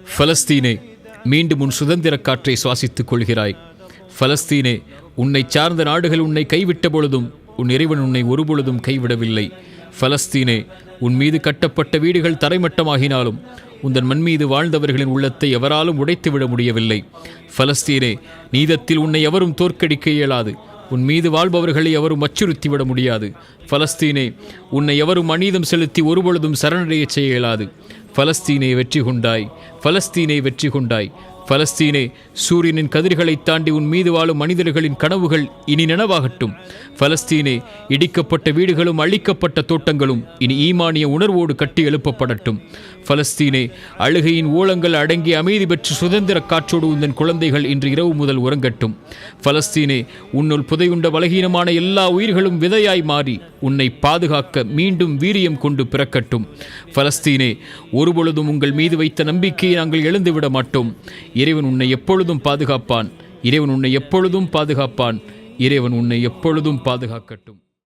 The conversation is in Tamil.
பலஸ்தீனே, மீண்டும் உன் சுதந்திர காற்றை சுவாசித்துக் கொள்கிறாய். பலஸ்தீனே, உன்னை சார்ந்த நாடுகள் உன்னை கைவிட்ட பொழுதும் உன் இறைவன் உன்னை ஒருபொழுதும் கைவிடவில்லை. பலஸ்தீனே, உன் மீது கட்டப்பட்ட வீடுகள் தரைமட்டமாகினாலும் உந்தன் மண் மீது வாழ்ந்தவர்களின் உள்ளத்தை எவராலும் உடைத்துவிட முடியவில்லை. பலஸ்தீனே, நீதத்தில் உன்னை எவரும் தோற்கடிக்க இயலாது. உன் மீது வாழ்பவர்களை எவரும் அச்சுறுத்திவிட முடியாது. பலஸ்தீனே, உன்னை எவரும் அநீதம் செலுத்தி ஒருபொழுதும் சரணடைய செய்ய இயலாது. பலஸ்தீனை வெற்றி கொண்டாய். பலஸ்தீனை வெற்றி கொண்டாய். பலஸ்தீனே, சூரியனின் கதிர்களை தாண்டி உன் மீது வாழும் மனிதர்களின் கனவுகள் இனி நனவாகட்டும். பலஸ்தீனே, இடிக்கப்பட்ட வீடுகளும் அழிக்கப்பட்ட தோட்டங்களும் இனி ஈமானிய உணர்வோடு கட்டி எழுப்பப்படட்டும். பலஸ்தீனே, அழுகையின் ஓலங்கள் அடங்கி அமைதி பெற்று சுதந்திர காற்றோடு உந்தன் குழந்தைகள் இன்று இரவு முதல் உறங்கட்டும். பலஸ்தீனே, உன்னுள் புதையுண்ட பலகீனமான எல்லா உயிர்களும் விதையாய் மாறி உன்னை பாதுகாக்க மீண்டும் வீரியம் கொண்டு பிறக்கட்டும். பலஸ்தீனே, ஒருபொழுதும் உங்கள் மீது வைத்த நம்பிக்கையை நாங்கள் எழுந்துவிட மாட்டோம். இறைவன் உன்னை எப்பொழுதும் பாதுகாப்பான். இறைவன் உன்னை எப்பொழுதும் பாதுகாப்பான். இறைவன் உன்னை எப்பொழுதும் பாதுகாக்கட்டும்.